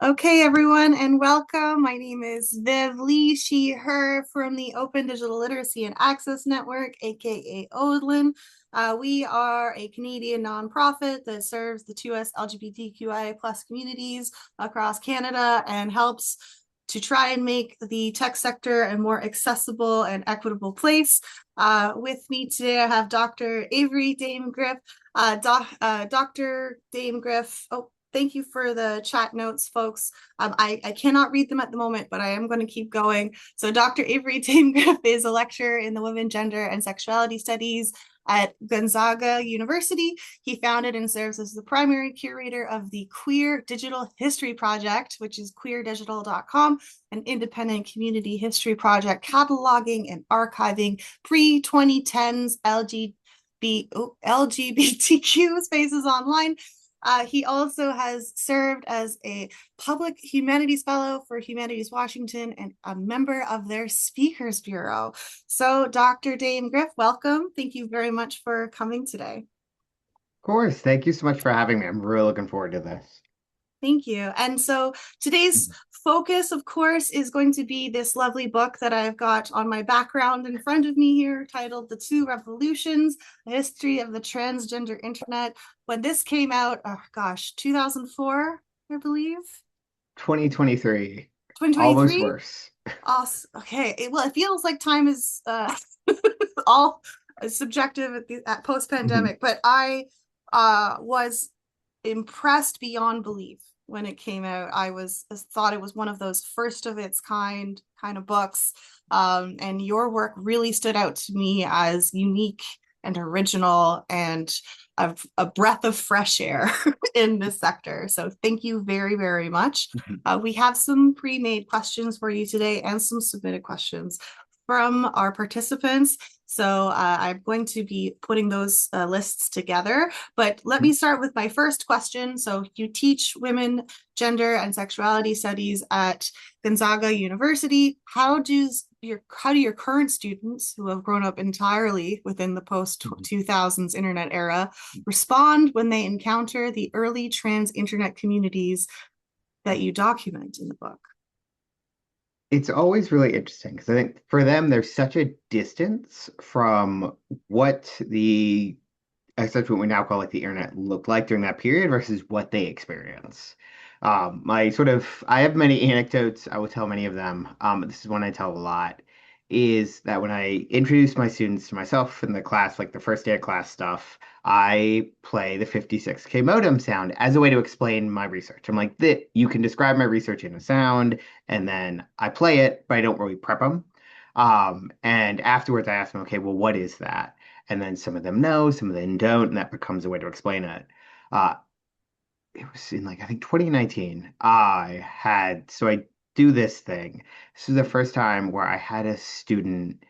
Okay, everyone, and welcome. My name is Viv Lee, she, her from the Open Digital Literacy and Access Network, aka ODLAN. We are a Canadian nonprofit that serves the 2S LGBTQIA plus communities across Canada and helps to try and make the tech sector a more accessible and equitable place. With me today, I have Dr. Avery Dame-Griff. Dr. Dame-Griff, thank you for the chat notes, folks. I cannot read them at the moment, but I am going to keep going. So Dr. Avery Dame-Griff is a lecturer in the Women, Gender, and Sexuality Studies at Gonzaga University. He founded and serves as the primary curator of the Queer Digital History Project, which is queerdigital.com, an independent community history project cataloging and archiving pre-2010s LGBTQ spaces online. He also has served as a public humanities fellow for Humanities Washington and a member of their Speakers Bureau. So, Dr. Dame-Griff, welcome. Thank you very much for coming today. Of course. Thank you so much for having me. I'm really looking forward to this. Thank you. And so today's Mhm. focus, of course, is going to be this lovely book that I've got on my background in front of me here, titled The Two Revolutions, A History of the Transgender Internet. When this came out, oh gosh, 2004, I believe, 2023, almost 2023. worse. Awesome. Okay. Well, it feels like time is all subjective at Mhm. post-pandemic, but I was impressed beyond belief when it came out. I was thought it was one of those first of its kind of books. And your work really stood out to me as unique and original and a breath of fresh air in this sector. So thank you very, very much. Mhm. We have some pre-made questions for you today and some submitted questions from our participants. So I'm going to be putting those lists together. But let me start with my first question. So you teach women, gender, and sexuality studies at Gonzaga University. How do your current students who have grown up entirely within the post Mhm. 2000s internet era respond when they encounter the early trans internet communities that you document in the book? It's always really interesting because I think for them, there's such a distance from what essentially what we now call like the internet looked like during that period versus what they experience. I have many anecdotes. I will tell many of them. This is one I tell a lot, is that when I introduce my students to myself in the class, like the first day of class stuff, I play the 56K modem sound as a way to explain my research. I'm like, you can describe my research in a sound, and then I play it, but I don't really prep them. And afterwards, I ask them, okay, well, what is that? And then some of them know, some of them don't, and that becomes a way to explain it. Uh, it was in like I think 2019. I do this thing. This is the first time where I had a student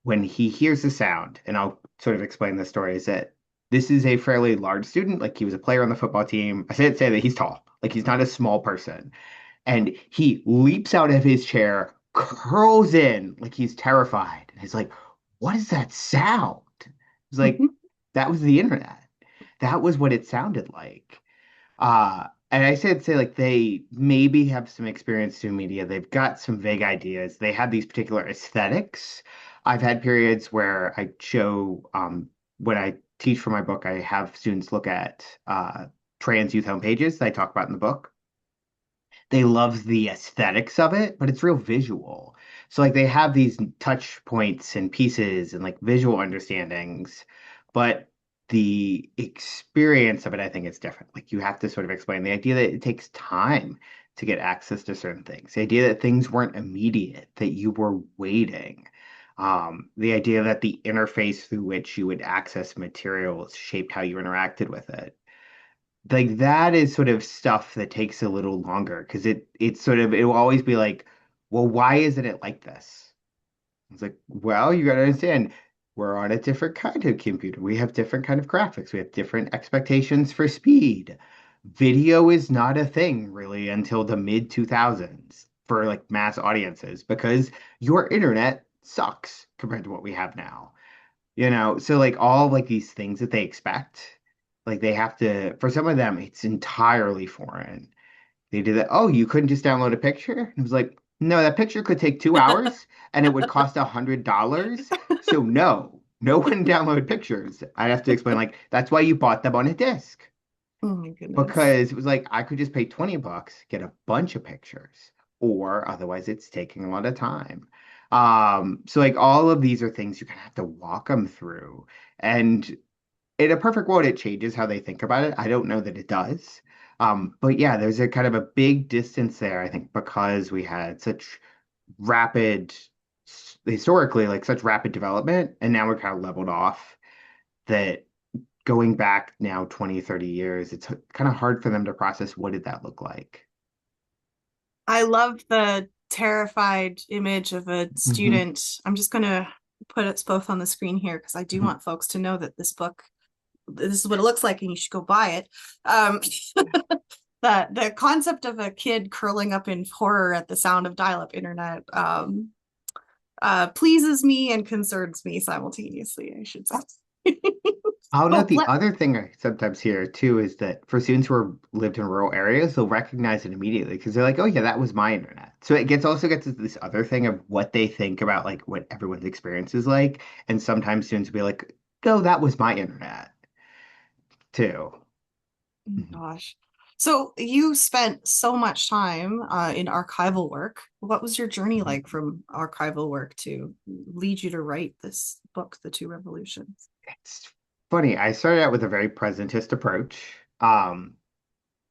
when he hears the sound, and I'll sort of explain the story. Is that this is a fairly large student, like he was a player on the football team. Say that he's tall, like he's not a small person, and he leaps out of his chair, curls in like he's terrified, and he's like, "What is that sound?" It's like that was the internet. That was what it sounded like. And I said, say like they maybe have some experience doing media. They've got some vague ideas. They have these particular aesthetics. I've had periods where I show, when I teach for my book, I have students look at trans youth homepages that I talk about in the book. They love the aesthetics of it, but it's real visual. So like they have these touch points and pieces and like visual understandings, but the experience of it, I think, is different. Like you have to sort of explain the idea that it takes time to get access to certain things, the idea that things weren't immediate, that you were waiting. The idea that the interface through which you would access materials shaped how you interacted with it, like that is sort of stuff that takes a little longer because it's sort of it will always be like, well, why isn't it like this? It's like, well, you got to understand, we're on a different kind of computer. We have different kind of graphics. We have different expectations for speed. Video is not a thing really until the mid 2000s for like mass audiences because your internet sucks compared to what we have now. So like all like these things that they expect, like they have to, for some of them, it's entirely foreign. they did that. Oh, you couldn't just download a picture? And it was like, no, that picture could take 2 hours and it would cost $100. So no, no one download pictures. I have to explain, like, that's why you bought them on a disc. Oh my goodness. Because it was like I could just pay $20, get a bunch of pictures, or otherwise it's taking a lot of time. So like all of these are things you kind of have to walk them through. And in a perfect world, it changes how they think about it. I don't know that it does. But yeah, there's a kind of a big distance there, I think, because we had such rapid, historically, like such rapid development, and now we're kind of leveled off that going back now 20, 30 years, it's kind of hard for them to process what did that look like. I love the terrified image of a Hmm. student. I'm just going to put it both on the screen here because I do Hmm. want folks to know that this is what it looks like and you should go buy it. Um, the concept of a kid curling up in horror at the sound of dial-up internet pleases me and concerns me simultaneously, I should say. I'll note Oh, the other thing I sometimes hear too is that for students who are lived in rural areas, they'll recognize it immediately because they're like, "Oh yeah, that was my internet." So it gets to this other thing of what they think about like what everyone's experience is like, and sometimes students will be like, "No, that was my internet too." Mhm. gosh. So you spent so much time in archival work. What was your journey Mhm. like from archival work to lead you to write this book, The Two Revolutions? It's funny. I started out with a very presentist approach.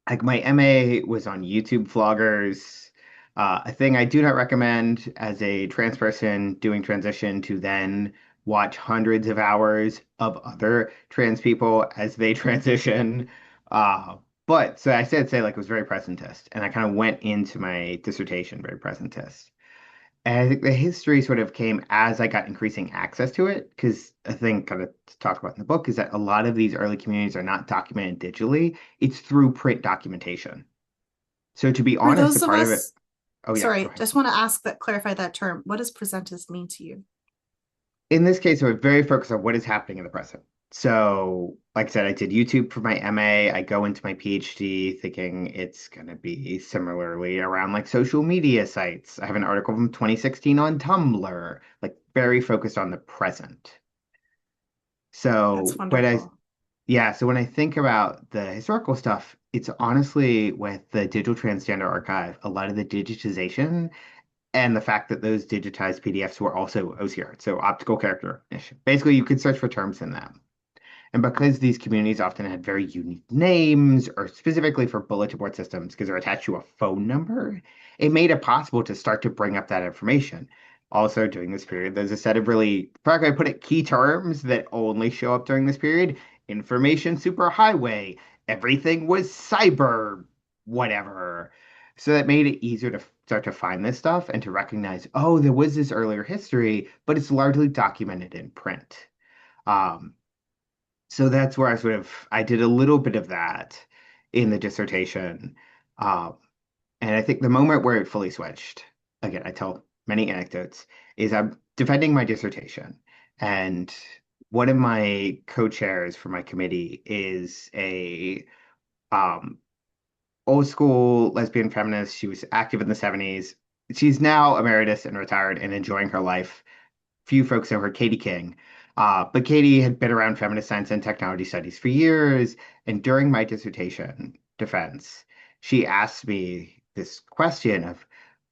Like my MA was on YouTube vloggers, a thing I do not recommend as a trans person doing transition to then watch hundreds of hours of other trans people as they transition. But so I said, say like it was very presentist, and I kind of went into my dissertation very presentist. And I think the history sort of came as I got increasing access to it, because a thing kind of to talk about in the book is that a lot of these early communities are not documented digitally. It's through print documentation. So to be For honest, a those of part of it, us, oh yeah, go sorry, ahead. just want to ask that clarify that term. What does presentist mean to you? In this case, we're very focused on what is happening in the present. So, like I said, I did YouTube for my MA. I go into my PhD thinking it's going to be similarly around like social media sites. I have an article from 2016 on Tumblr, like very focused on the present. That's So, wonderful. yeah, so when I think about the historical stuff, it's honestly with the Digital Transgender Archive, a lot of the digitization and the fact that those digitized PDFs were also OCR, so optical character recognition. Basically, you could search for terms in them. And because these communities often had very unique names, or specifically for bulletin board systems, because they're attached to a phone number, it made it possible to start to bring up that information. Also, during this period, there's a set of really, how can I put it, key terms that only show up during this period. Information superhighway, everything was cyber, whatever. So that made it easier to start to find this stuff and to recognize, oh, there was this earlier history, but it's largely documented in print. Um, so that's where I did a little bit of that in the dissertation. Um, and I think the moment where it fully switched, again, I tell many anecdotes, is I'm defending my dissertation. And one of my co-chairs for my committee is a um, old school lesbian feminist. She was active in the 70s. She's now emeritus and retired and enjoying her life. Few folks know her, Katie King. But Katie had been around feminist science and technology studies for years. And during my dissertation defense, she asked me this question of,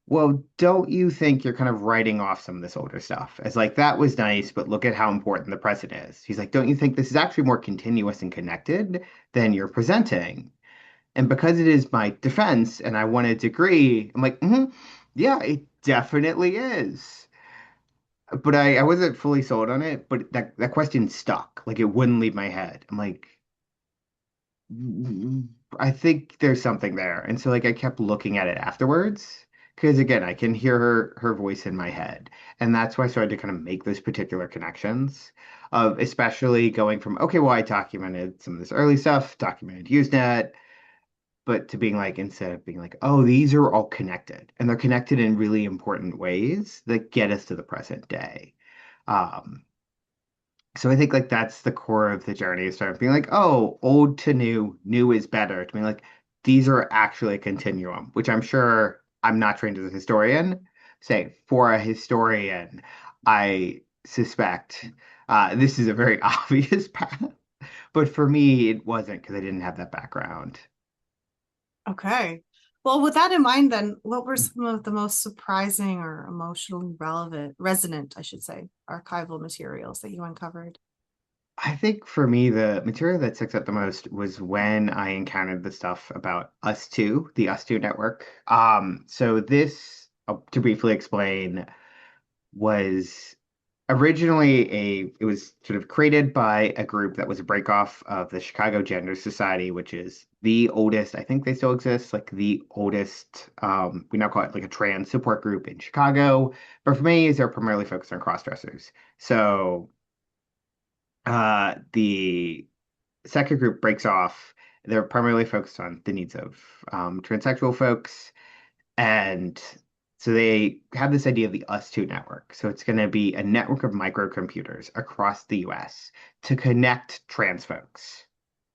well, don't you think you're kind of writing off some of this older stuff? As like, that was nice, but look at how important the present is. She's like, don't you think this is actually more continuous and connected than you're presenting? And because it is my defense and I want a degree, I'm like, yeah, it definitely is. But I wasn't fully sold on it, but that question stuck. Like it wouldn't leave my head. I'm like, I think there's something there. And so like I kept looking at it afterwards. Because again, I can hear her voice in my head. And that's why I started to kind of make those particular connections of especially going from, okay, well, I documented some of this early stuff, documented Usenet, but to being like, instead of being like, oh, these are all connected. And they're connected in really important ways that get us to the present day. Um, so I think like that's the core of the journey is start being like, oh, old to new, new is better. To be like, these are actually a continuum, which I'm sure I'm not trained as a historian. Say, for a historian, I suspect this is a very obvious path. But for me, it wasn't because I didn't have that background. Okay. Well, with that in mind, then, what were some of the most surprising or emotionally resonant, I should say, archival materials that you uncovered? I think for me, the material that sticks out the most was when I encountered the stuff about Us Two, the Us Two network. So this, to briefly explain, was originally it was sort of created by a group that was a break off of the Chicago Gender Society, which is the oldest, I think they still exist, like the oldest, we now call it like a trans support group in Chicago. But for many years, they're primarily focused on cross-dressers. So the second group breaks off. They're primarily focused on the needs of transsexual folks. And so they have this idea of the Us2 network. So it's going to be a network of microcomputers across the US to connect trans folks.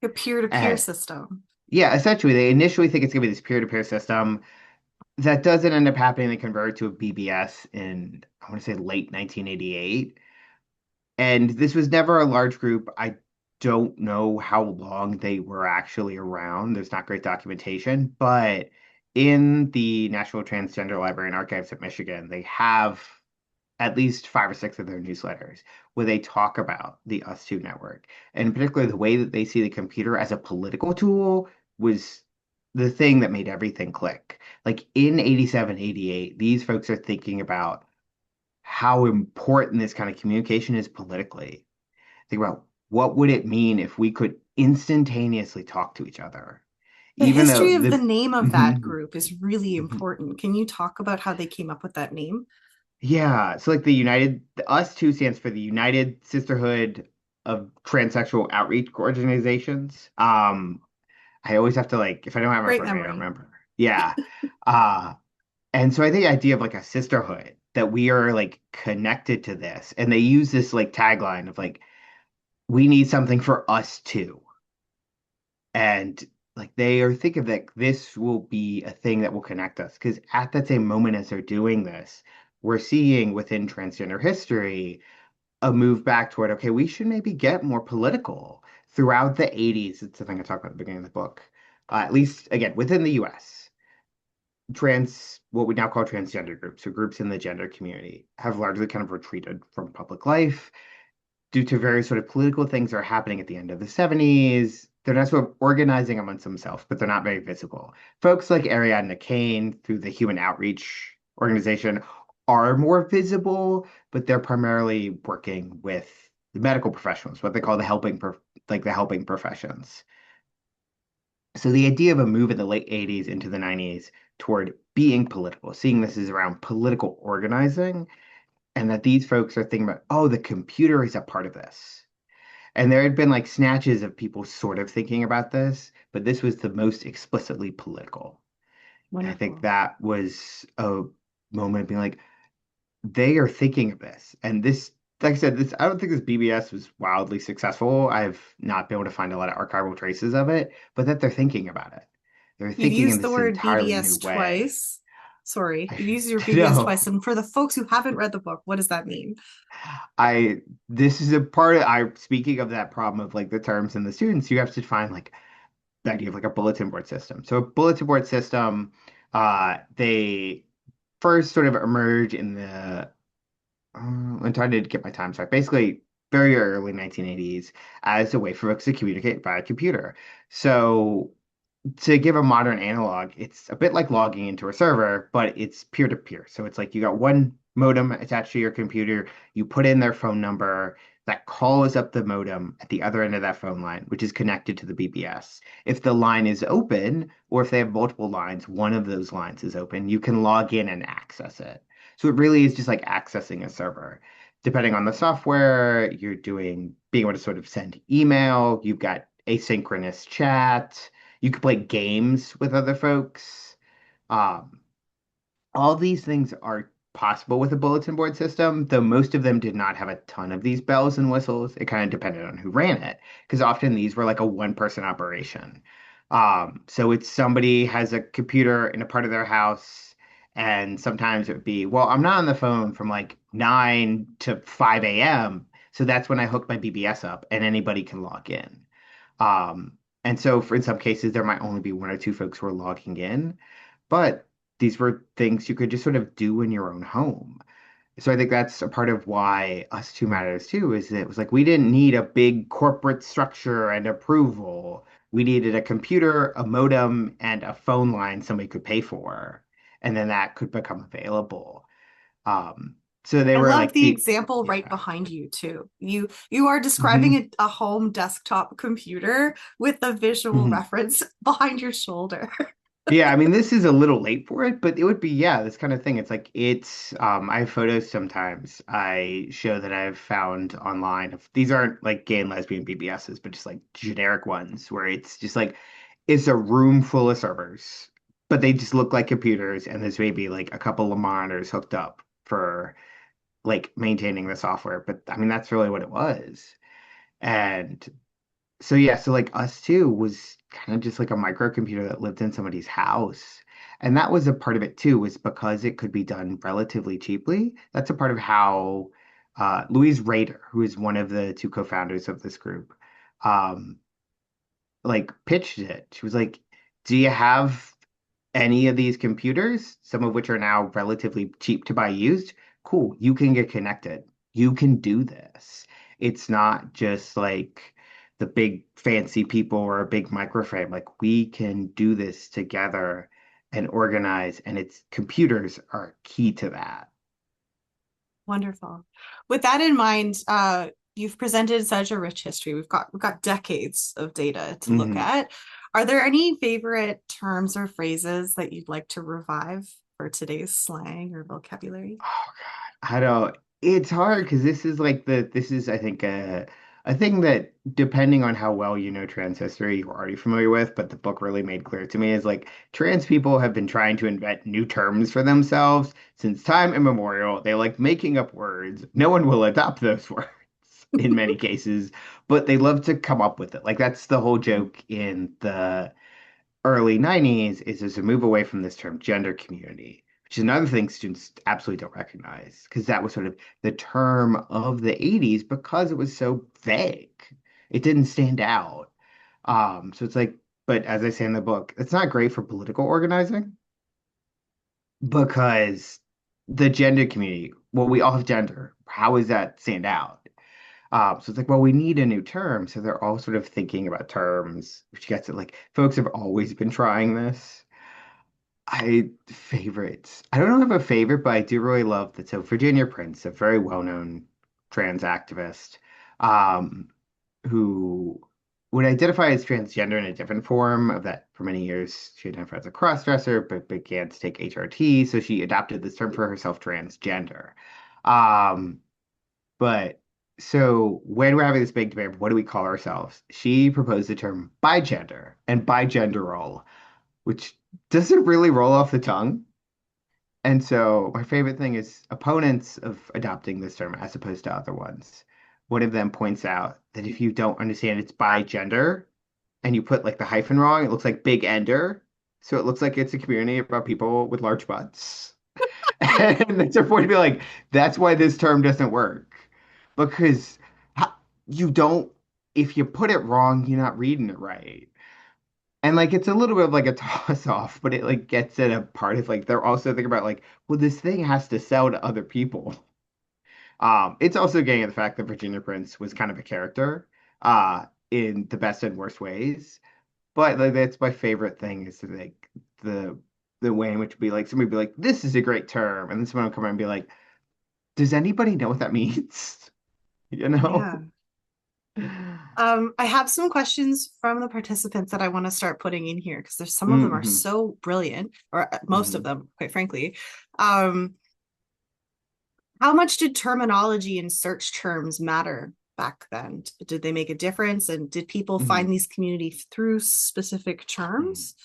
A peer-to-peer And system. yeah, essentially, they initially think it's going to be this peer-to-peer system. That doesn't end up happening. They convert to a BBS in, I want to say, late 1988. And this was never a large group. I don't know how long they were actually around. There's not great documentation, but in the National Transgender Library and Archives at Michigan, they have at least five or six of their newsletters where they talk about the Us2 network. And particularly the way that they see the computer as a political tool was the thing that made everything click. Like in 87, 88, these folks are thinking about how important this kind of communication is politically. Think about what would it mean if we could instantaneously talk to each other, The even though history of the the name of that Mhm, group is really mhm. important. Can you talk about how they came up with that name? Yeah, so like the Us Two stands for the United Sisterhood of Transsexual Outreach Organizations. I always have to like if I don't have it in Great front of me, I don't memory. remember. Yeah. Uh and so I think the idea of like a sisterhood that we are like connected to this, and they use this like tagline of like we need something for us too. And like they are thinking that this will be a thing that will connect us. Because at that same moment as they're doing this, we're seeing within transgender history a move back toward, okay, we should maybe get more political. Throughout the 80s, it's the thing I talk about at the beginning of the book. At least, again, within the US, what we now call transgender groups, so groups in the gender community, have largely kind of retreated from public life due to various sort of political things that are happening at the end of the 70s. They're not sort of organizing amongst themselves, but they're not very visible. Folks like Ariadne Kane through the Human Outreach Organization are more visible, but they're primarily working with the medical professionals, what they call like the helping professions. So the idea of a move in the late 80s into the 90s toward being political, seeing this as around political organizing, and that these folks are thinking about, oh, the computer is a part of this. And there had been like snatches of people sort of thinking about this, but this was the most explicitly political. And I think Wonderful. that was a moment of being like, they are thinking of this. And this, like I said, this I don't think this BBS was wildly successful. I've not been able to find a lot of archival traces of it, but that they're thinking about it. They're You've thinking in used the this word entirely new BBS way. twice. Sorry, I you've should used your BBS know. twice. And for the folks who haven't read the book, what does that mean? I this is a part of I speaking of that problem of like the terms and the students, you have to find like the idea of like a bulletin board system. So a bulletin board system, they first sort of emerge in the I'm trying to get my times right. Basically, very early 1980s as a way for folks to communicate via computer. So to give a modern analog, it's a bit like logging into a server, but it's peer to peer. So it's like you got one modem attached to your computer, you put in their phone number, that calls up the modem at the other end of that phone line, which is connected to the BBS. If the line is open, or if they have multiple lines, one of those lines is open, you can log in and access it. So it really is just like accessing a server. Depending on the software, you're being able to sort of send email, you've got asynchronous chat, you could play games with other folks. Um, all these things are possible with a bulletin board system, though most of them did not have a ton of these bells and whistles. It kind of depended on who ran it, because often these were like a one-person operation. So it's somebody has a computer in a part of their house, and sometimes it would be, well, I'm not on the phone from like 9 to 5 a.m. So that's when I hook my BBS up and anybody can log in. And so in some cases, there might only be one or two folks who are logging in, but these were things you could just sort of do in your own home. So I think that's a part of why Us Two matters too, is that it was like we didn't need a big corporate structure and approval. We needed a computer, a modem, and a phone line somebody could pay for, and then that could become available. Um, so they I were love like the the example right yeah. behind you too. You are describing Hmm. a home desktop computer with a visual Hmm. reference behind your shoulder. Yeah, I mean, this is a little late for it, but it would be, yeah, this kind of thing. It's like I have photos sometimes I show that I've found online. These aren't like gay and lesbian BBSs, but just like generic ones where it's just like it's a room full of servers, but they just look like computers, and there's maybe like a couple of monitors hooked up for like maintaining the software. But I mean, that's really what it was. And so yeah, so like Us Two was kind of just like a microcomputer that lived in somebody's house. And that was a part of it too, was because it could be done relatively cheaply. That's a part of how Louise Rader, who is one of the two co-founders of this group, um, like pitched it. She was like, "Do you have any of these computers, some of which are now relatively cheap to buy used? Cool, you can get connected. You can do this. It's not just like the big fancy people or a big microframe. Like we can do this together and organize, and it's computers are key to that." Wonderful. With that in mind, you've presented such a rich history. We've got decades of data to look Hmm. at. Are there any favorite terms or phrases that you'd like to revive for today's slang or vocabulary? Oh God, I don't. It's hard because this is I think a thing that depending on how well you know trans history, you're already familiar with, but the book really made clear to me is like trans people have been trying to invent new terms for themselves since time immemorial. They like making up words. No one will adopt those words in many cases, but they love to come up with it. Like that's the whole joke in the early 90s is there's a move away from this term gender community, which is another thing students absolutely don't recognize because that was sort of the term of the 80s because it was so vague. It didn't stand out. So it's like, but as I say in the book, it's not great for political organizing because the gender community, well, we all have gender. How does that stand out? So it's like, well, we need a new term. So they're all sort of thinking about terms, which gets it like folks have always been trying this. Favorites. I don't know if I have a favorite, but I do really love that. So Virginia Prince, a very well-known trans activist, um, who would identify as transgender in a different form of that for many years. She identified as a crossdresser, but began to take HRT. So she adopted this term for herself, transgender. Um, but so when we're having this big debate, of what do we call ourselves? She proposed the term bigender and bigenderal, which doesn't really roll off the tongue. And so my favorite thing is opponents of adopting this term as opposed to other ones. One of them points out that if you don't understand it's by gender and you put like the hyphen wrong, it looks like big ender. So it looks like it's a community about people with large butts. And that's her point to be like, that's why this term doesn't work. Because you don't, if you put it wrong, you're not reading it right. And like it's a little bit of like a toss off, but it like gets at a part of like they're also thinking about like, well, this thing has to sell to other people. It's also getting at the fact that Virginia Prince was kind of a character, in the best and worst ways. But like that's my favorite thing is like the the way in which be like somebody be like, this is a great term, and then someone will come around and be like, does anybody know what that means? You know? Yeah. I have some questions from the participants that I want to start putting in here because there's some of them are Mm-hmm. so brilliant, or most of Mm-hmm. them, quite frankly. Um, how much did terminology and search terms matter back then? Did they make a difference? And did people Mm-hmm. find these communities through specific Mm-hmm. terms?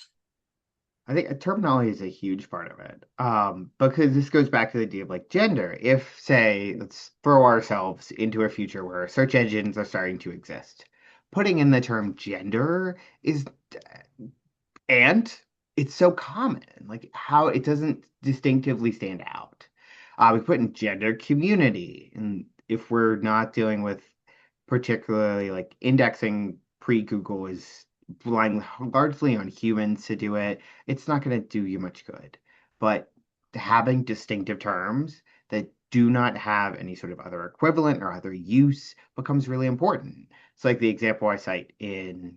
I think terminology is a huge part of it. Because this goes back to the idea of like gender. If, say, let's throw ourselves into a future where search engines are starting to exist, putting in the term gender is And it's so common, like how it doesn't distinctively stand out. We put in gender community, and if we're not dealing with particularly like indexing pre-Google is relying largely on humans to do it, it's not going to do you much good. But having distinctive terms that do not have any sort of other equivalent or other use becomes really important. It's like the example I cite in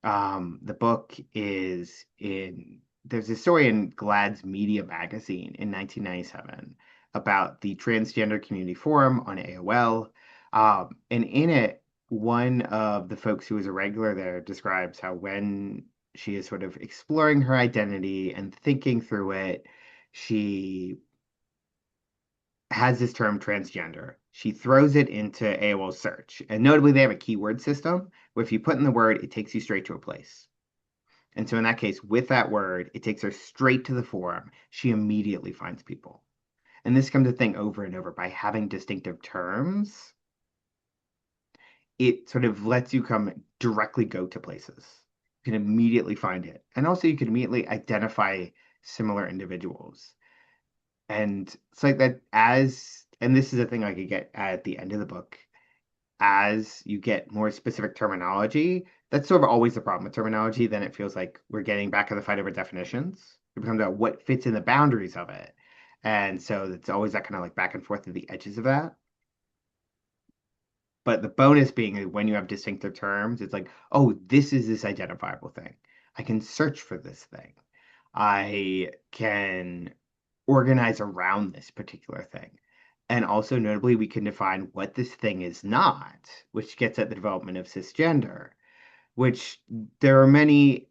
the book is in there's a story in Glad's Media magazine in 1997 about the transgender community forum on AOL. And in it, one of the folks who was a regular there describes how when she is sort of exploring her identity and thinking through it, she has this term transgender. She throws it into AOL search. And notably, they have a keyword system where if you put in the word, it takes you straight to a place. And so in that case, with that word, it takes her straight to the forum. She immediately finds people. And this comes a thing over and over by having distinctive terms. It sort of lets you come directly go to places. You can immediately find it. And also you can immediately identify similar individuals. And it's like that and this is a thing I could get at the end of the book, as you get more specific terminology, that's sort of always the problem with terminology. Then it feels like we're getting back in the fight over definitions. It becomes about what fits in the boundaries of it. And so it's always that kind of like back and forth at the edges of that. But the bonus being when you have distinctive terms, it's like, oh, this is this identifiable thing. I can search for this thing. I can organize around this particular thing. And also, notably, we can define what this thing is not, which gets at the development of cisgender, which there are many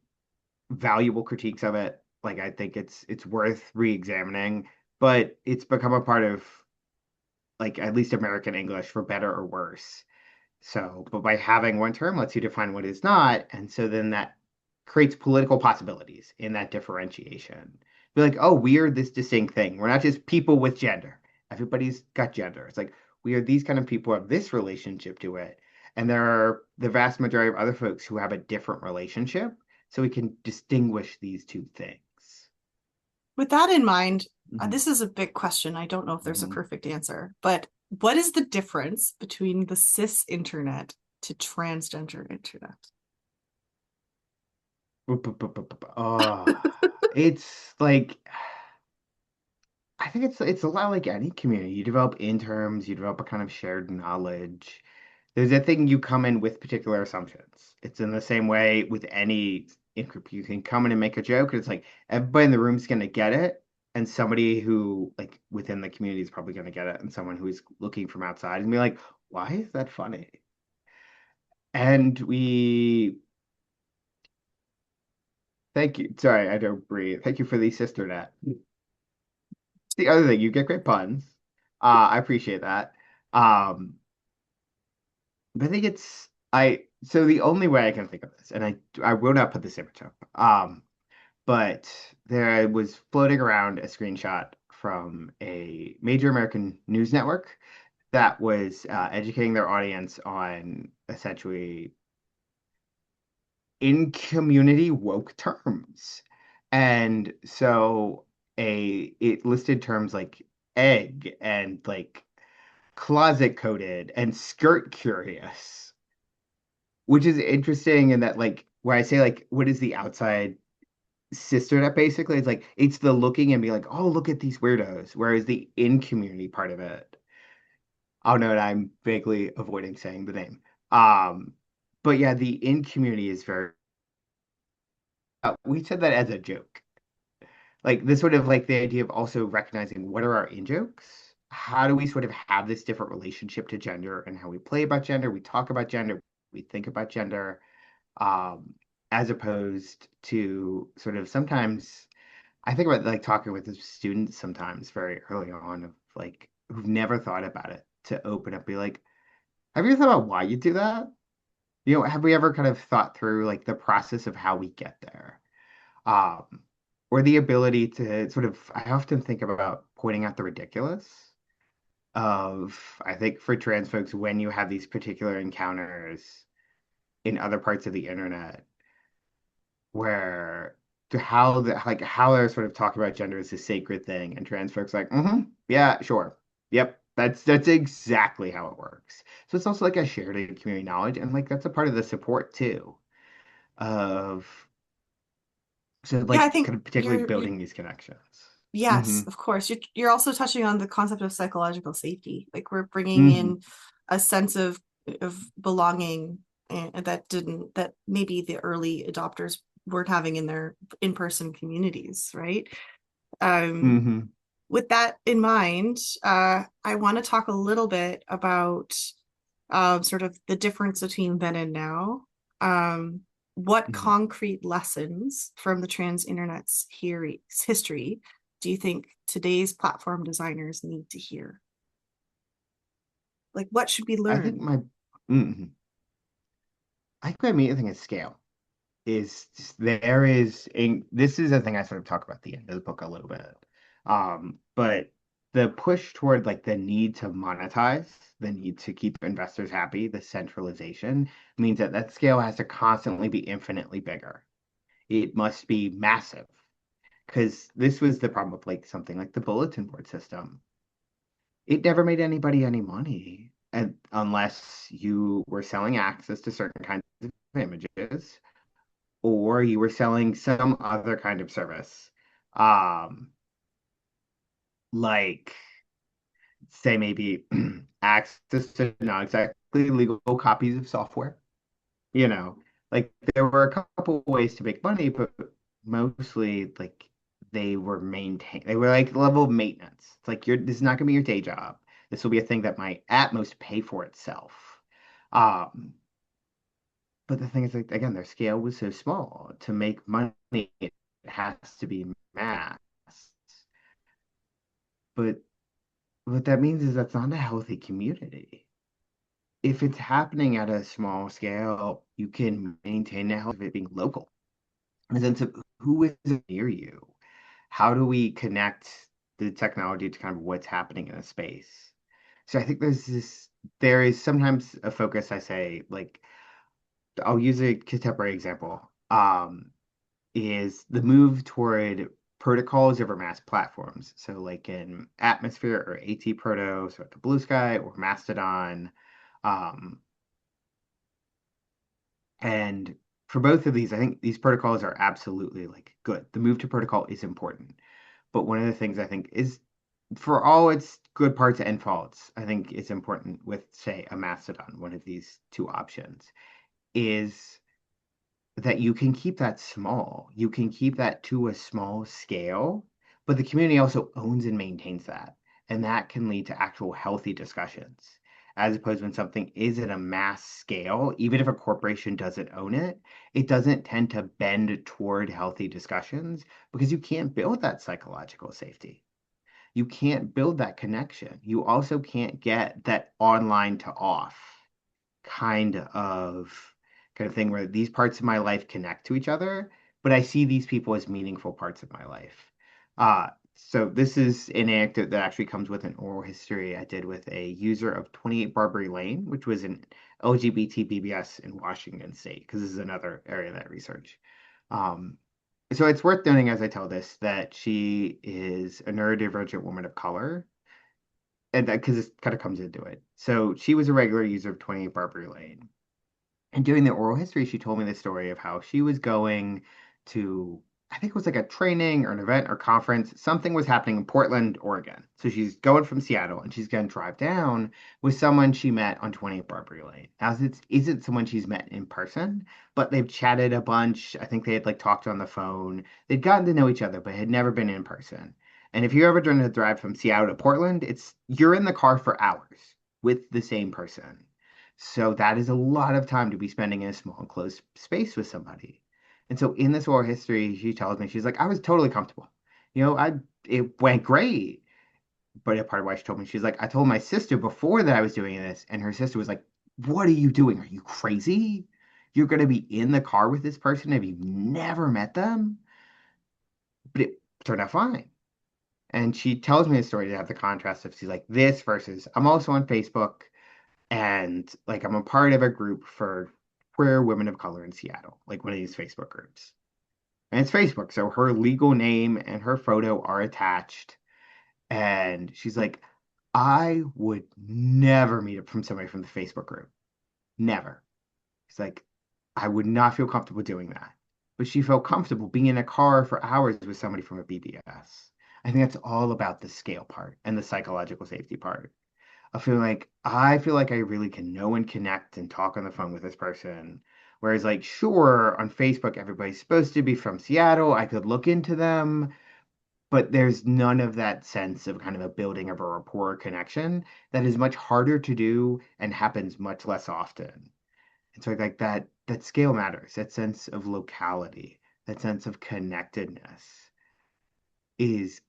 valuable critiques of it. Like I think it's worth re-examining, but it's become a part of like at least American English for better or worse. So, but by having one term lets you define what is not, and so then that creates political possibilities in that differentiation. Be like, oh, we are this distinct thing. We're not just people with gender. Everybody's got gender. It's like we are these kind of people who have this relationship to it. And there are the vast majority of other folks who have a different relationship. So we can distinguish these two things. With that in mind, Mhm, this is a big question. I don't know if there's a mhm. perfect answer, but what is the difference between the cis internet to transgender internet? Oh, it's like I think it's a lot like any community. You develop in terms, you develop a kind of shared knowledge. There's a thing you come in with particular assumptions. It's in the same way with any in group. You can come in and make a joke, and it's like everybody in the room's gonna get it, and somebody who like within the community is probably gonna get it, and someone who's looking from outside and be like, "Why is that funny?" And we thank you. Sorry, I don't breathe. Thank you for the sister net. The other thing, you get great puns. I appreciate that. Um, but I think so the only way I can think of this, and I will not put this image up. But there was floating around a screenshot from a major American news network that was educating their audience on essentially in community woke terms. And so it listed terms like egg and like closet coded and skirt curious, which is interesting in that like where I say like what is the outside sister that basically it's like it's the looking and be like, oh look at these weirdos. Whereas the in community part of it, oh no, I'm vaguely avoiding saying the name. Um, but yeah, the in community is very we said that as a joke. Like this sort of like the idea of also recognizing what are our in jokes? How do we sort of have this different relationship to gender and how we play about gender, we talk about gender, we think about gender, um, as opposed to sort of sometimes I think about like talking with the students sometimes very early on of like who've never thought about it to open up, be like, have you ever thought about why you do that? You know, have we ever kind of thought through like the process of how we get there? um, or the ability to sort of, I often think about pointing out the ridiculous of, I think for trans folks, when you have these particular encounters in other parts of the internet, where to how the like how they're sort of talking about gender as a sacred thing, and trans folks like, yeah, sure, yep, that's exactly how it works. So it's also like a shared community knowledge, and like that's a part of the support too of so Yeah, I like think kind of particularly you're building these connections. yes, Hmm. of course. You're also touching on the concept of psychological safety. Like we're bringing Hmm. in a sense of belonging and that maybe the early adopters weren't having in their in-person communities, right? Um, Hmm. with that in mind, I want to talk a little bit about sort of the difference between then and now. Um, what Hmm. concrete lessons from the trans internet's history do you think today's platform designers need to hear? Like, what should we I think learn? mhm. I think my main thing is scale. Is there is a this is a thing I sort of talk about at the end of the book a little bit. But the push toward like the need to monetize, the need to keep investors happy, the centralization means that that scale has to constantly be infinitely bigger. It must be massive because this was the problem with like something like the bulletin board system. It never made anybody any money and unless you were selling access to certain kinds of images or you were selling some other kind of service. Um, like say maybe access to not exactly legal copies of software. You know, like there were a couple ways to make money, but mostly like they were maintained. They were like level of maintenance. It's like this is not gonna be your day job. This will be a thing that might at most pay for itself. Um, But the thing is, like, again, their scale was so small. To make money, it has to be mass. But what that means is that's not a healthy community. If it's happening at a small scale, you can maintain the health of it being local. In the sense of who is near you? How do we connect the technology to kind of what's happening in a space? So I think there is sometimes a focus, I say, like, I'll use a contemporary example. Is the move toward protocols over mass platforms. So, like in Atmosphere or AT Proto, so at the Blue Sky or Mastodon. Um, and for both of these, I think these protocols are absolutely like good. The move to protocol is important. But one of the things I think is for all its good parts and faults, I think it's important with, say, a Mastodon, one of these two options, is that you can keep that small. You can keep that to a small scale, but the community also owns and maintains that. And that can lead to actual healthy discussions. As opposed when something is at a mass scale, even if a corporation doesn't own it, it doesn't tend to bend toward healthy discussions because you can't build that psychological safety. You can't build that connection. You also can't get that online to off kind of kind of thing where these parts of my life connect to each other, but I see these people as meaningful parts of my life. So this is an anecdote that actually comes with an oral history I did with a user of 28 Barbary Lane, which was an LGBT BBS in Washington State, because this is another area that I research. Um, so it's worth noting as I tell this that she is a neurodivergent woman of color and that because this kind of comes into it. So she was a regular user of 28 Barbary Lane. And during the oral history, she told me the story of how she was going to, I think it was like a training or an event or conference. Something was happening in Portland, Oregon. So she's going from Seattle and she's going to drive down with someone she met on 28 Barbary Lane. Now, it isn't someone she's met in person, but they've chatted a bunch. I think they had like talked on the phone. They'd gotten to know each other, but had never been in person. And if you ever done a drive from Seattle to Portland, you're in the car for hours with the same person. So that is a lot of time to be spending in a small enclosed space with somebody. And so in this oral history, she tells me, she's like, I was totally comfortable. It went great. But a part of why she told me, she's like, I told my sister before that I was doing this, and her sister was like, what are you doing? Are you crazy? You're going to be in the car with this person if you've never met them? But it turned out fine. And she tells me a story to have the contrast of she's like, this versus I'm also on Facebook and like I'm a part of a group for queer women of color in Seattle, like one of these Facebook groups. And it's Facebook, so her legal name and her photo are attached. And she's like, I would never meet up from somebody from the Facebook group. Never. She's like, I would not feel comfortable doing that. But she felt comfortable being in a car for hours with somebody from a BBS. I think that's all about the scale part and the psychological safety part. I feel like I really can know and connect and talk on the phone with this person. Whereas, like, sure, on Facebook, everybody's supposed to be from Seattle. I could look into them, but there's none of that sense of kind of a building of a rapport connection that is much harder to do and happens much less often. And so, like that scale matters. That sense of locality, that sense of connectedness is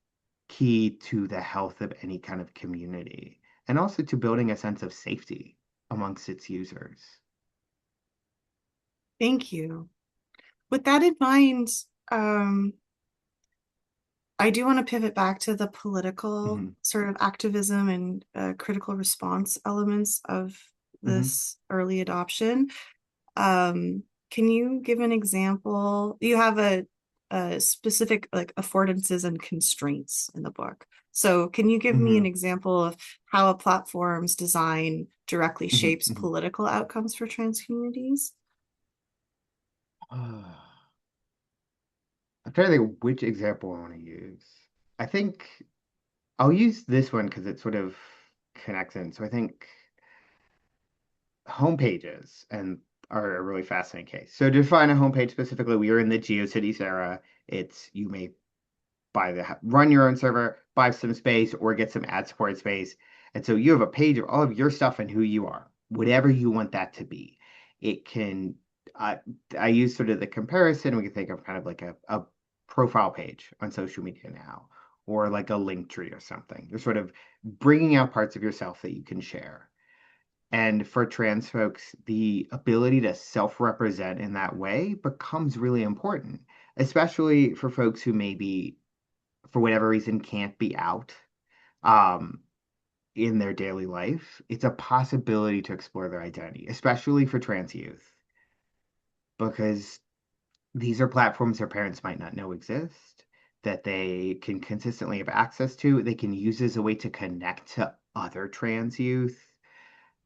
key to the health of any kind of community and also to building a sense of safety amongst its users. Thank you. With that in mind, um, I do want to pivot back to the political Hmm. sort of activism and critical response elements of Hmm. this early adoption. Um, can you give an example? You have a specific like affordances and constraints in the book. So can you give me an Hmm. example of how a platform's design directly Hmm. shapes Hmm. political outcomes for trans communities? I'm trying to think which example I want to use. I think I'll use this one because it sort of connects in. So I think homepages and are a really fascinating case. So to define a homepage specifically, we are in the GeoCities era. It's you may run your own server, buy some space, or get some ad supported space. And so you have a page of all of your stuff and who you are, whatever you want that to be. It can, uh, I use sort of the comparison. We can think of kind of like a profile page on social media now, or like a link tree or something. You're sort of bringing out parts of yourself that you can share. And for trans folks, the ability to self represent in that way becomes really important, especially for folks who maybe for whatever reason can't be out um, in their daily life. It's a possibility to explore their identity, especially for trans youth, because these are platforms their parents might not know exist, that they can consistently have access to. They can use as a way to connect to other trans youth.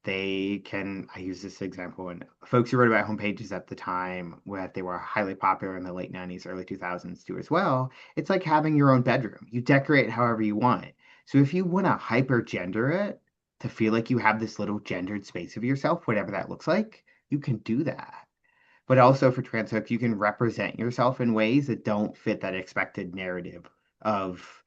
I use this example, and folks who wrote about homepages at the time, where they were highly popular in the late 90s, early 2000s too, as well. It's like having your own bedroom. You decorate however you want. So if you want to hyper gender it to feel like you have this little gendered space of yourself, whatever that looks like, you can do that. But also for trans folks, you can represent yourself in ways that don't fit that expected narrative of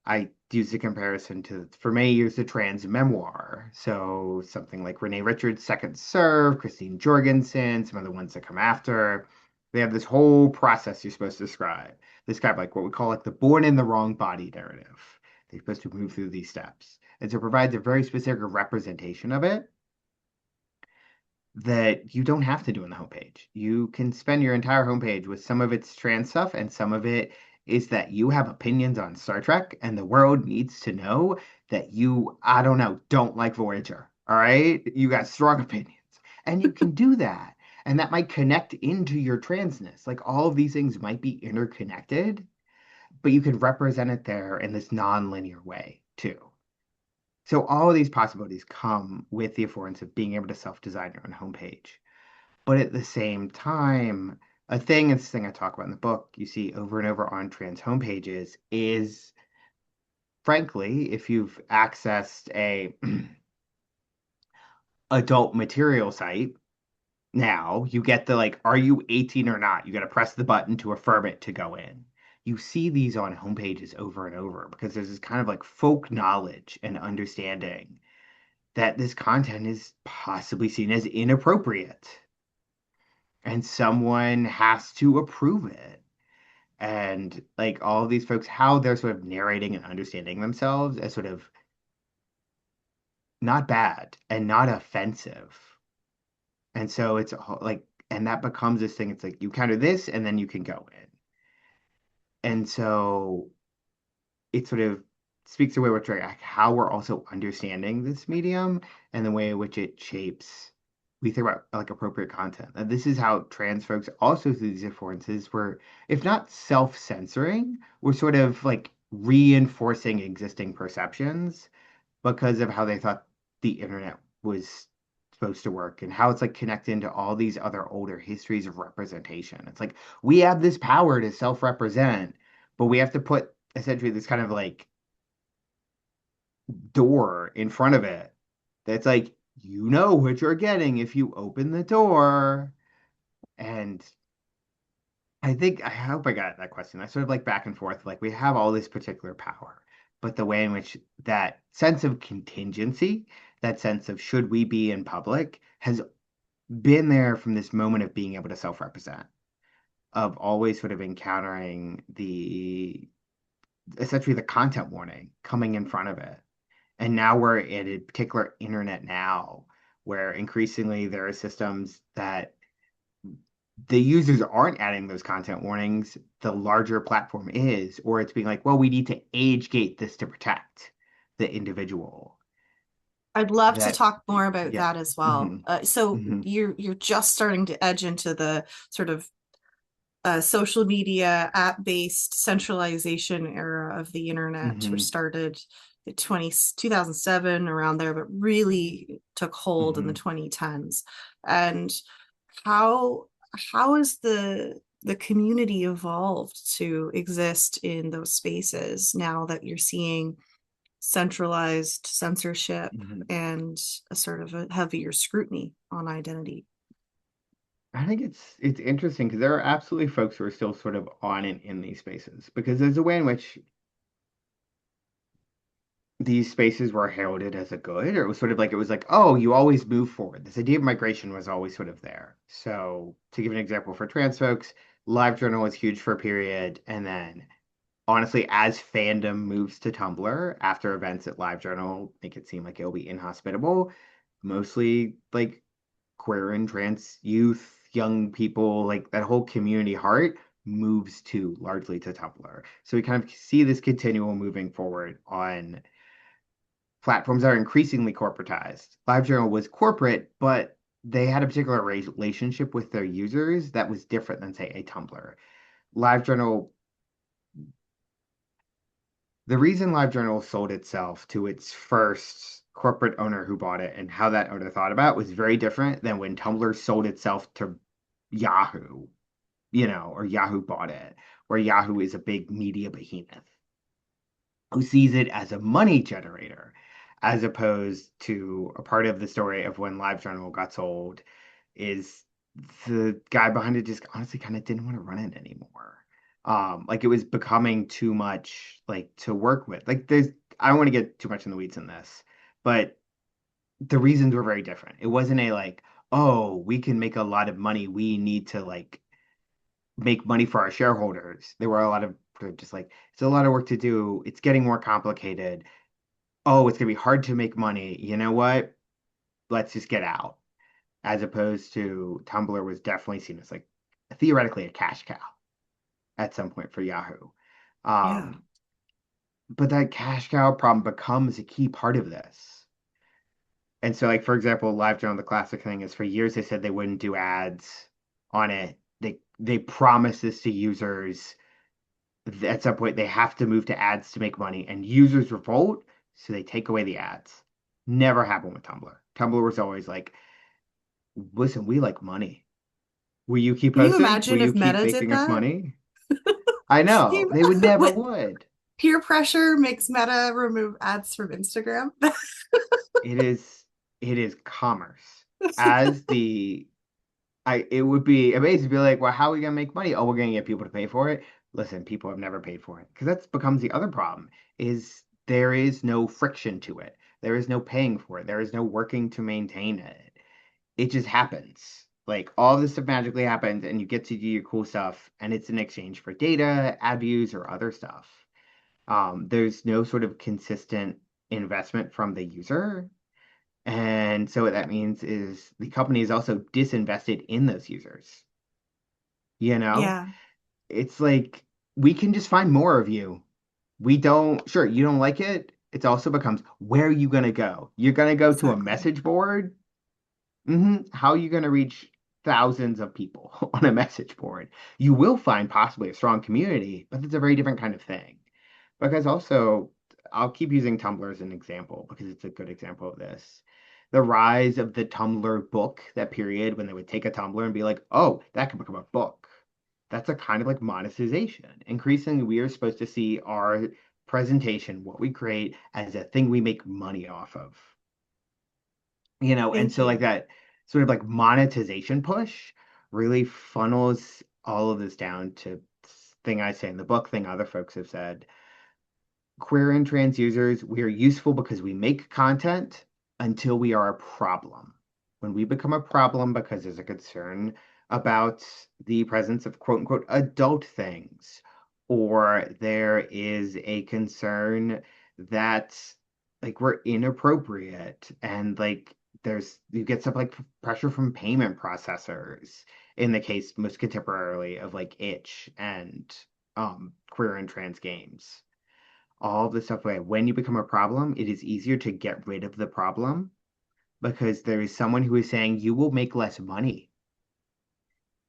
I use the comparison to, for many years, the trans memoir. So something like Renee Richards' Second Serve, Christine Jorgensen, some of the ones that come after. They have this whole process you're supposed to describe. Describe like what we call like the born in the wrong body narrative. They're supposed to move through these steps. And so it provides a very specific representation of it that you don't have to do on the homepage. You can spend your entire homepage with some of its trans stuff, and some of it is that you have opinions on Star Trek, and the world needs to know that you, I don't know, don't like Voyager. All right? You got strong opinions. And you can do that. And that might connect into your transness. Like all of these things might be interconnected, but you can represent it there in this non-linear way too. So all of these possibilities come with the affordance of being able to self-design your own homepage. But at the same time, this thing I talk about in the book, you see over and over on trans homepages is, frankly, if you've accessed a adult material site, now you get the like, are you 18 or not? You got to press the button to affirm it to go in. You see these on homepages over and over because there's this kind of like folk knowledge and understanding that this content is possibly seen as inappropriate and someone has to approve it. And like all of these folks, how they're sort of narrating and understanding themselves as sort of not bad and not offensive. And so like, and that becomes this thing. It's like you counter this and then you can go in. And so it sort of speaks to way we're like how we're also understanding this medium and the way in which it shapes we think about like appropriate content. And this is how trans folks also see these affordances were, if not self-censoring, we're sort of like reinforcing existing perceptions because of how they thought the internet was supposed to work and how it's like connected into all these other older histories of representation. It's like we have this power to self-represent, but we have to put essentially this kind of like door in front of it that's like, you know what you're getting if you open the door. And I hope I got that question. I sort of like back and forth, like we have all this particular power, but the way in which that sense of contingency, that sense of should we be in public, has been there from this moment of being able to self-represent, of always sort of encountering the essentially the content warning coming in front of it. And now we're in a particular internet now where increasingly there are systems that the users aren't adding those content warnings, the larger platform is, or it's being like, well, we need to age gate this to protect the individual. I'd love to That, talk more about yeah. that as well. Hmm. So Hmm. you're just starting to edge into the sort of social media app-based centralization era of the internet, which Hmm. started in 2007 around there, but really took hold in the Hmm. 2010s. And how how has the community evolved to exist in those spaces now that you're seeing centralized censorship Hmm. and a sort of a heavier scrutiny on identity? I think it's interesting because there are absolutely folks who are still sort of on and in these spaces because there's a way in which these spaces were heralded as a good, or it was sort of like it was like, oh, you always move forward. This idea of migration was always sort of there. So to give an example for trans folks, LiveJournal was huge for a period, and then honestly, as fandom moves to Tumblr after events at LiveJournal make it seem like it'll be inhospitable, mostly like queer and trans youth, young people, like that whole community heart moves to largely to Tumblr. So we kind of see this continual moving forward on platforms that are increasingly corporatized. LiveJournal was corporate, but they had a particular relationship with their users that was different than, say, a Tumblr. LiveJournal, the reason LiveJournal sold itself to its first corporate owner who bought it and how that owner thought about it was very different than when Tumblr sold itself to Yahoo, or Yahoo bought it, where Yahoo is a big media behemoth who sees it as a money generator, as opposed to a part of the story of when LiveJournal got sold is the guy behind it just honestly kind of didn't want to run it anymore. Like it was becoming too much like to work with. Like I don't want to get too much in the weeds in this, but the reasons were very different. It wasn't a like, oh, we can make a lot of money. We need to like make money for our shareholders. There were a lot of just like, it's a lot of work to do. It's getting more complicated. Oh, it's gonna be hard to make money. You know what? Let's just get out. As opposed to Tumblr was definitely seen as like theoretically a cash cow at some point for Yahoo. Yeah. Um, but that cash cow problem becomes a key part of this. And so, like for example, LiveJournal, the classic thing is for years they said they wouldn't do ads on it. They promised this to users. At some point they have to move to ads to make money, and users revolt, so they take away the ads. Never happened with Tumblr. Tumblr was always like, listen, we like money. Will you keep Can you posting? Will imagine you if keep Meta did making us that? money? I know. You, They would never with would. peer pressure makes Meta remove ads from Instagram. It is it is commerce. As the I it would be amazing to be like, well, how are we gonna make money? Oh, we're gonna get people to pay for it. Listen, people have never paid for it. Because that becomes the other problem is there is no friction to it. There is no paying for it. There is no working to maintain it. It just happens. Like all this stuff magically happens and you get to do your cool stuff and it's in exchange for data, ad views, or other stuff. There's no sort of consistent investment from the user. And so what that means is the company is also disinvested in those users. You know, Yeah, it's like we can just find more of you. We don't, sure, you don't like it. It also becomes where are you gonna go? You're gonna go to a exactly. message board? How are you going to reach thousands of people on a message board? You will find possibly a strong community, but it's a very different kind of thing. Because also, I'll keep using Tumblr as an example because it's a good example of this. The rise of the Tumblr book, that period when they would take a Tumblr and be like, oh, that could become a book. That's a kind of like monetization. Increasingly, we are supposed to see our presentation, what we create, as a thing we make money off of. And Thank so like you. that sort of like monetization push really funnels all of this down to thing I say in the book, thing other folks have said. Queer and trans users, we are useful because we make content until we are a problem. When we become a problem because there's a concern about the presence of quote unquote adult things, or there is a concern that like we're inappropriate and like you get stuff like pressure from payment processors in the case most contemporarily of like itch and queer and trans games, all the stuff where when you become a problem, it is easier to get rid of the problem because there is someone who is saying you will make less money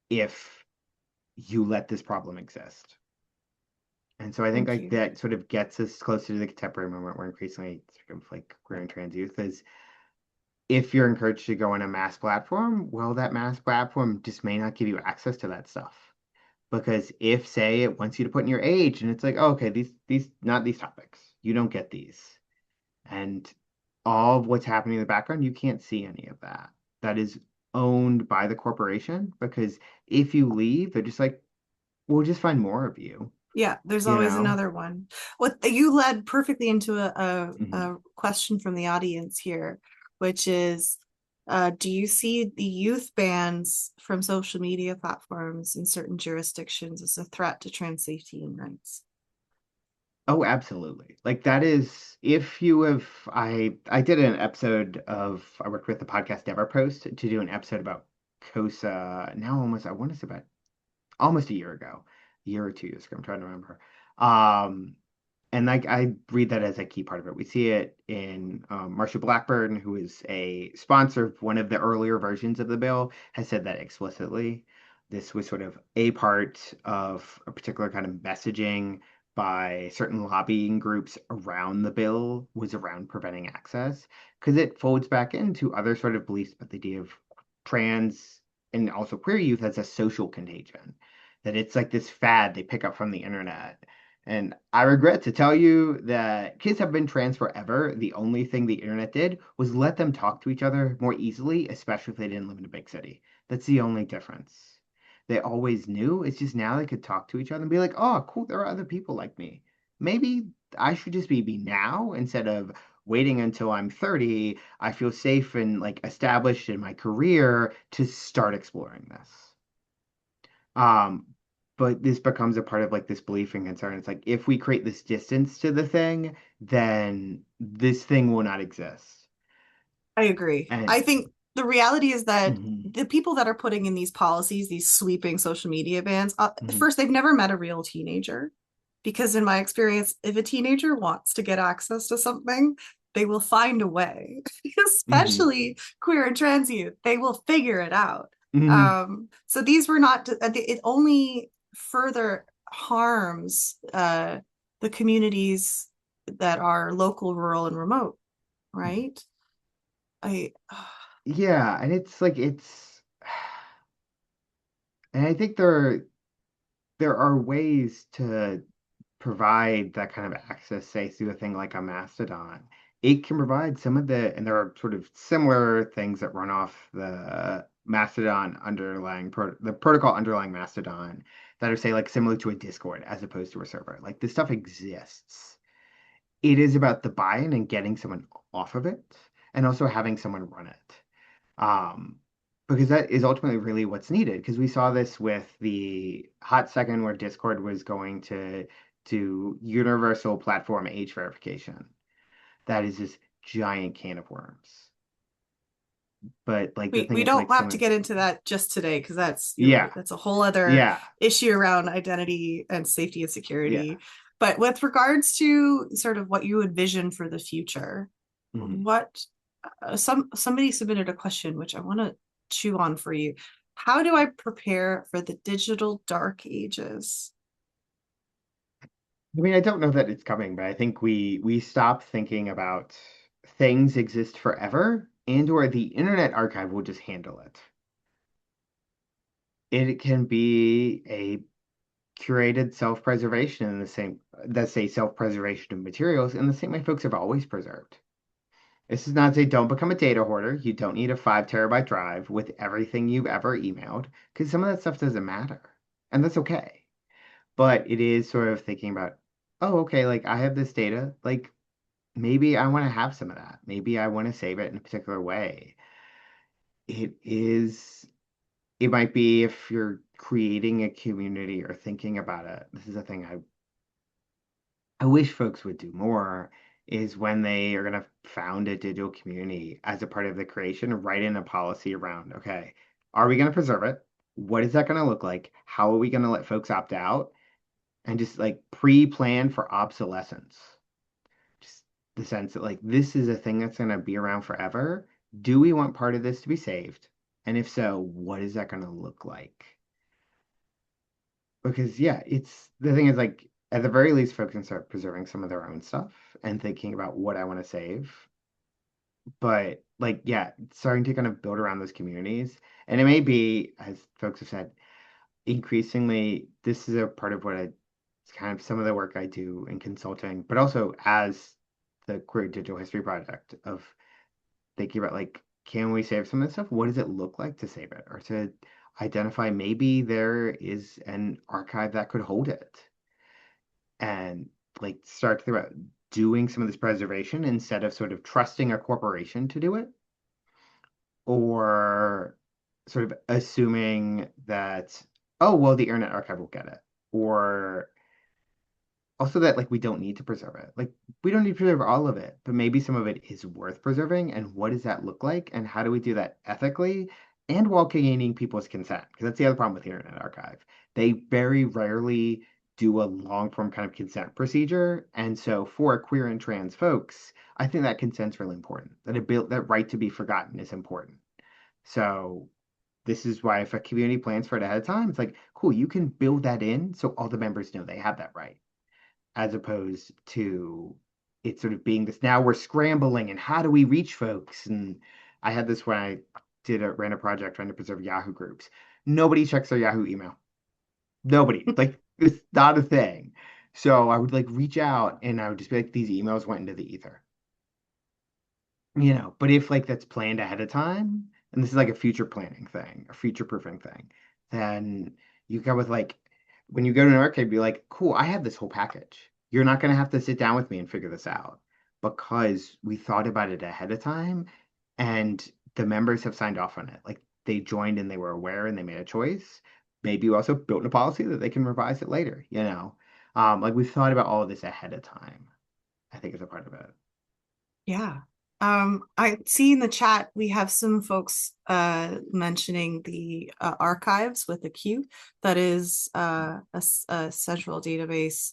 if you let this problem exist. And so I think Thank like you. that sort of gets us closer to the contemporary moment where increasingly sort of like queer and trans youth is if you're encouraged to go on a mass platform, well, that mass platform just may not give you access to that stuff. Because if, say, it wants you to put in your age and it's like, oh, okay, these not these topics. You don't get these. And all of what's happening in the background, you can't see any of that. That is owned by the corporation because if you leave, they're just like, we'll just find more of you, Yeah, there's you always know? another one. What you led perfectly into Hmm. a question from the audience here, which is, do you see the youth bans from social media platforms in certain jurisdictions as a threat to trans safety and rights? Oh, absolutely. Like that is if you have I did an episode of I worked with the podcast Never Post to do an episode about COSA now almost I want to say about almost a year ago, a year or 2 years ago. I'm trying to remember. Um, and like I read that as a key part of it. We see it in Marcia Blackburn, who is a sponsor of one of the earlier versions of the bill, has said that explicitly. This was sort of a part of a particular kind of messaging by certain lobbying groups around the bill was around preventing access because it folds back into other sort of beliefs about the idea of trans and also queer youth as a social contagion, that it's like this fad they pick up from the internet. And I regret to tell you that kids have been trans forever. The only thing the internet did was let them talk to each other more easily, especially if they didn't live in a big city. That's the only difference. They always knew. It's just now they could talk to each other and be like, oh, cool, there are other people like me. Maybe I should just be me now instead of waiting until I'm 30. I feel safe and like established in my career to start exploring this. Um, but this becomes a part of like this belief and concern. It's like if we create this distance to the thing, then this thing will not exist. I agree. I And think the reality is that mhm, the people that are putting in these policies, these sweeping social media bans, mhm, first, they've never met a real teenager. Because in my experience, if a teenager wants to get access to something, they will find a way, mhm, especially queer and trans youth. They will figure it out. mhm, So these were not, it only further harms the communities that are local, rural, and remote, mhm. right? I Yeah, and it's like and I think there are ways to provide that kind of access, say, through a thing like a Mastodon. It can provide some of and there are sort of similar things that run off the Mastodon underlying, the protocol underlying Mastodon that are, say, like similar to a Discord as opposed to a server. Like this stuff exists. It is about the buy-in and getting someone off of it and also having someone run it. Um, because that is ultimately really what's needed. Because we saw this with the hot second where Discord was going to universal platform age verification. That is this giant can of worms. But like the thing we is don't like have to someone, get into that just today because that's you're right, yeah, that's a whole other yeah, issue around identity and safety and yeah. security. But with regards to sort of what you envision for the future, Mhm. what somebody submitted a question which I want to chew on for you. How do I prepare for the digital dark ages? I mean, I don't know that it's coming, but I think we stop thinking about things exist forever and or the Internet Archive will just handle it. It can be a curated self-preservation in the same, let's say self-preservation of materials in the same way folks have always preserved. This is not to say don't become a data hoarder. You don't need a 5 terabyte drive with everything you've ever emailed because some of that stuff doesn't matter. And that's okay. But it is sort of thinking about, oh, okay, like I have this data, like maybe I want to have some of that. Maybe I want to save it in a particular way. It is, it might be if you're creating a community or thinking about it. This is a thing I wish folks would do more is when they are going to found a digital community as a part of the creation, write in a policy around, okay, are we going to preserve it? What is that going to look like? How are we going to let folks opt out? And just like pre-plan for obsolescence. Just the sense that like this is a thing that's going to be around forever. Do we want part of this to be saved? And if so, what is that going to look like? Because yeah, it's the thing is like at the very least, folks can start preserving some of their own stuff and thinking about what I want to save. But like, yeah, starting to kind of build around those communities. And it may be, as folks have said, increasingly, this is a part of what it's kind of some of the work I do in consulting, but also as the Queer Digital History Project of thinking about like, can we save some of this stuff? What does it look like to save it? Or to identify maybe there is an archive that could hold it and like start to think about doing some of this preservation instead of sort of trusting a corporation to do it or sort of assuming that, oh, well, the Internet Archive will get it. Or also that like we don't need to preserve it. Like we don't need to preserve all of it, but maybe some of it is worth preserving. And what does that look like? And how do we do that ethically and while gaining people's consent? Because that's the other problem with the Internet Archive. They very rarely do a long form kind of consent procedure. And so for queer and trans folks, I think that consent's really important. That right to be forgotten is important. So this is why if a community plans for it ahead of time, it's like, cool, you can build that in so all the members know they have that right as opposed to it sort of being this now we're scrambling and how do we reach folks? And I had this when I ran a project trying to preserve Yahoo groups. Nobody checks their Yahoo email. Nobody. Like it's not a thing. So I would like reach out and I would just be like, these emails went into the ether. But if like that's planned ahead of time, and this is like a future planning thing, a future proofing thing, then you come with like when you go to an arcade, be like, cool, I have this whole package. You're not gonna have to sit down with me and figure this out because we thought about it ahead of time and the members have signed off on it. Like they joined and they were aware and they made a choice. Maybe you also built a policy that they can revise it later. Like we've thought about all of this ahead of time, I think is a part of it. Yeah. I see in the chat we have some folks mentioning the archives with a Q. That is a central database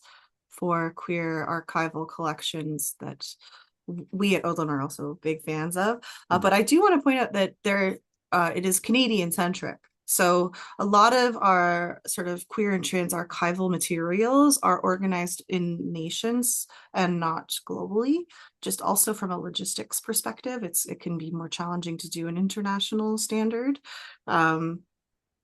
for queer archival collections that we at ODLAN are also big fans of. But I do want to point out that it is Canadian centric. So a lot of our sort of queer and trans archival materials are organized in nations and not globally. Just also from a logistics perspective, it can be more challenging to do an international standard.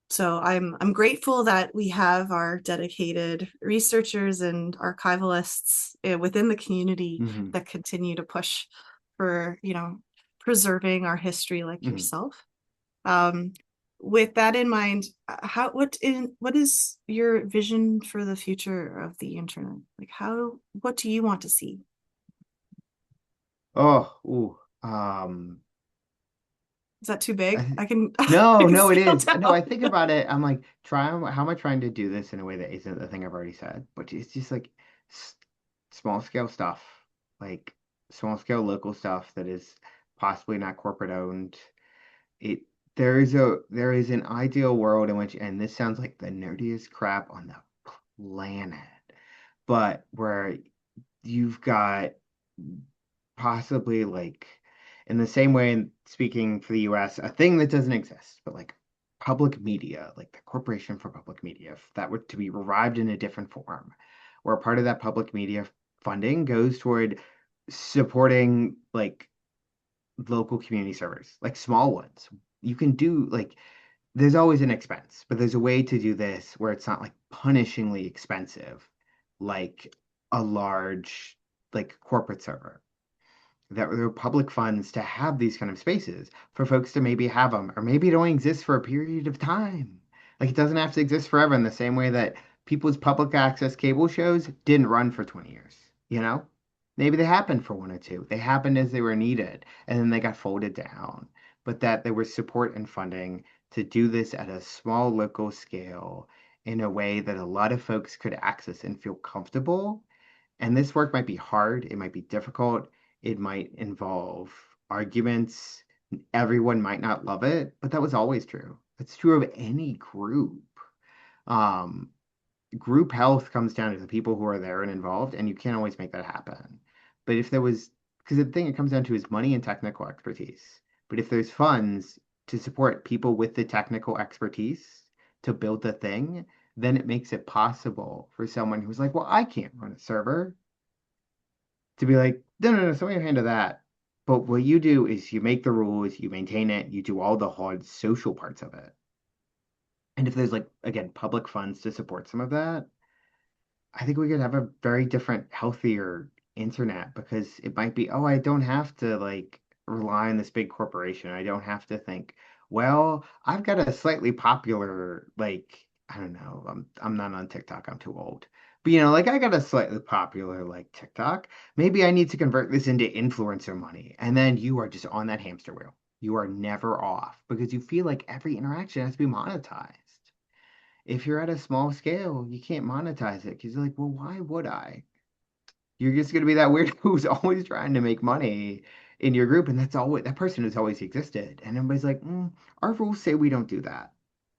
So I'm grateful that we have our dedicated researchers and archivalists within the community Mm-hmm. that continue to push for, preserving our history like Mm-hmm. yourself. Um, with that in mind, what is your vision for the future of the internet? Like what do you want to see? Oh, ooh. Is that too big? I, I no, can no, it scale is. No, I down. think about it. I'm like, how am I trying to do this in a way that isn't the thing I've already said? But it's just like s small scale stuff, like small scale local stuff that is possibly not corporate owned. It there is an ideal world in which, and this sounds like the nerdiest crap on the planet, but where you've got possibly like In the same way, speaking for the US, a thing that doesn't exist, but like public media, like the Corporation for Public Media, if that were to be revived in a different form, where part of that public media funding goes toward supporting like local community servers, like small ones. You can do like there's always an expense, but there's a way to do this where it's not like punishingly expensive, like a large like corporate server. That there are public funds to have these kind of spaces for folks to maybe have them, or maybe it only exists for a period of time. Like it doesn't have to exist forever in the same way that people's public access cable shows didn't run for 20 years, you know? Maybe they happened for one or two. They happened as they were needed, and then they got folded down. But that there was support and funding to do this at a small local scale in a way that a lot of folks could access and feel comfortable. And this work might be hard, it might be difficult, it might involve arguments. Everyone might not love it, but that was always true. It's true of any group. Um, Group health comes down to the people who are there and involved, and you can't always make that happen. But if there was, because the thing it comes down to is money and technical expertise. But if there's funds to support people with the technical expertise to build the thing, then it makes it possible for someone who's like, well, I can't run a server to be like, no, no, no, somebody handle that. But what you do is you make the rules, you maintain it, you do all the hard social parts of it. And if there's like, again, public funds to support some of that, I think we could have a very different, healthier internet because it might be, oh, I don't have to like rely on this big corporation. I don't have to think, well, I've got a slightly popular, like, I don't know, I'm not on TikTok, I'm too old. But like I got a slightly popular like TikTok. Maybe I need to convert this into influencer money. And then you are just on that hamster wheel. You are never off because you feel like every interaction has to be monetized. If you're at a small scale, you can't monetize it because you're like, well, why would I? You're just going to be that weird who's always trying to make money in your group, and that's always that person has always existed. And everybody's like, our rules say we don't do that.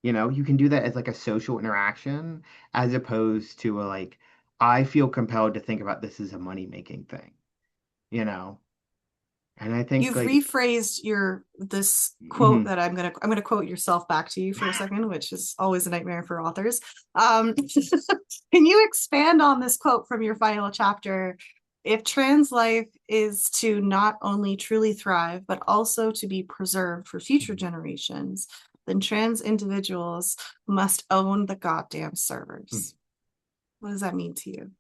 You can do that as like a social interaction as opposed to a like, I feel compelled to think about this as a money making thing, you know? And I think You've like, rephrased your this quote mhm. that I'm gonna quote yourself back to you for a second, which is always a nightmare for authors. Can you expand on this quote from your final chapter? If trans life is to not only truly thrive, but also to be preserved for future generations, then trans individuals must own the goddamn servers. What does that mean to you?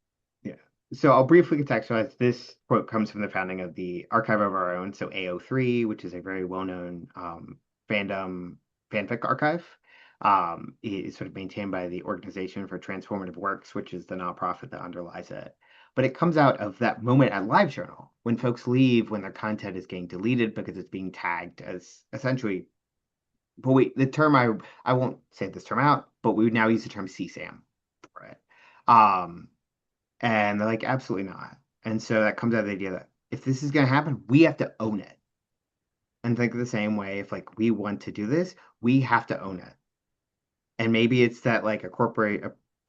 Yeah. So I'll briefly contextualize. This quote comes from the founding of the Archive of Our Own, so AO3, which is a very well-known fandom fanfic archive. It is sort of maintained by the Organization for Transformative Works, which is the nonprofit that underlies it. But it comes out of that moment at LiveJournal when folks leave, when their content is getting deleted because it's being tagged as essentially. But wait, the term I won't say this term out, but we would now use the term CSAM for it. Um, and they're like, absolutely not. And so that comes out of the idea that if this is going to happen, we have to own it. And think the same way, if like we want to do this, we have to own it. And maybe it's that like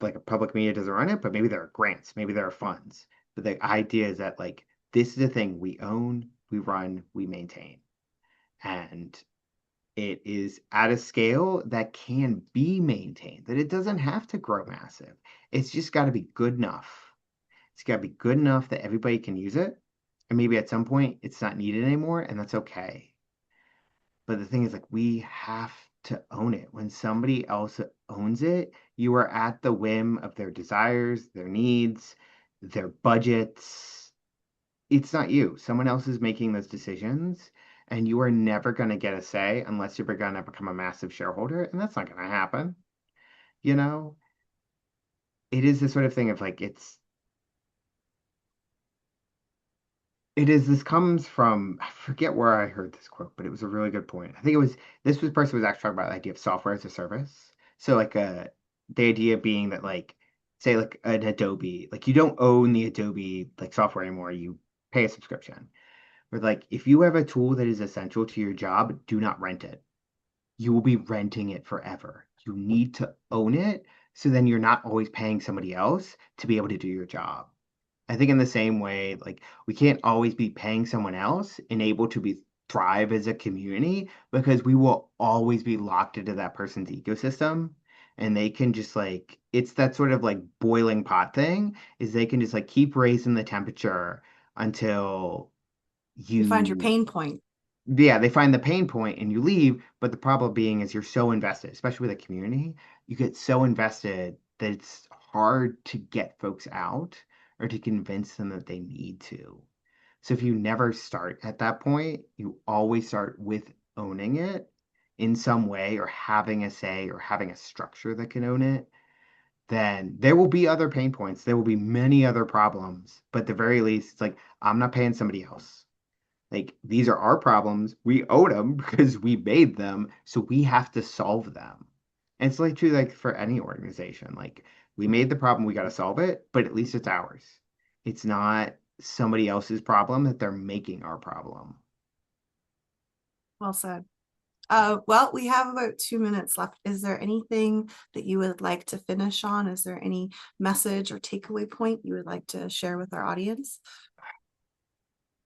like a public media doesn't run it, but maybe there are grants, maybe there are funds. But the idea is that like this is a thing we own, we run, we maintain. And it is at a scale that can be maintained, that it doesn't have to grow massive. It's just got to be good enough. It's got to be good enough that everybody can use it. And maybe at some point it's not needed anymore, and that's okay. But the thing is, like, we have to own it. When somebody else owns it, you are at the whim of their desires, their needs, their budgets. It's not you. Someone else is making those decisions, and you are never going to get a say unless you're going to become a massive shareholder, and that's not going to happen. You know, it is the sort of thing of like, this comes from, I forget where I heard this quote, but it was a really good point. I think this was person was actually talking about the idea of software as a service. So like the idea being that like say like an Adobe, like you don't own the Adobe like software anymore, you pay a subscription. But like if you have a tool that is essential to your job, do not rent it. You will be renting it forever. You need to own it so then you're not always paying somebody else to be able to do your job. I think in the same way, like we can't always be paying someone else and able to be thrive as a community because we will always be locked into that person's ecosystem. And they can just like, it's that sort of like boiling pot thing, is they can just like keep raising the temperature until You find your you, pain point. yeah, they find the pain point and you leave. But the problem being is you're so invested, especially with a community, you get so invested that it's hard to get folks out or to convince them that they need to. So if you never start at that point, you always start with owning it in some way or having a say or having a structure that can own it, then there will be other pain points. There will be many other problems. But at the very least, it's like, I'm not paying somebody else. Like, these are our problems. We own them because we made them. So we have to solve them. And it's like true, like for any organization. Like, we made the problem, we got to solve it, but at least it's ours. It's not somebody else's problem that they're making our problem. Well said. Well, we have about 2 minutes left. Is there anything that you would like to finish on? Is there any message or takeaway point you would like to share with our audience?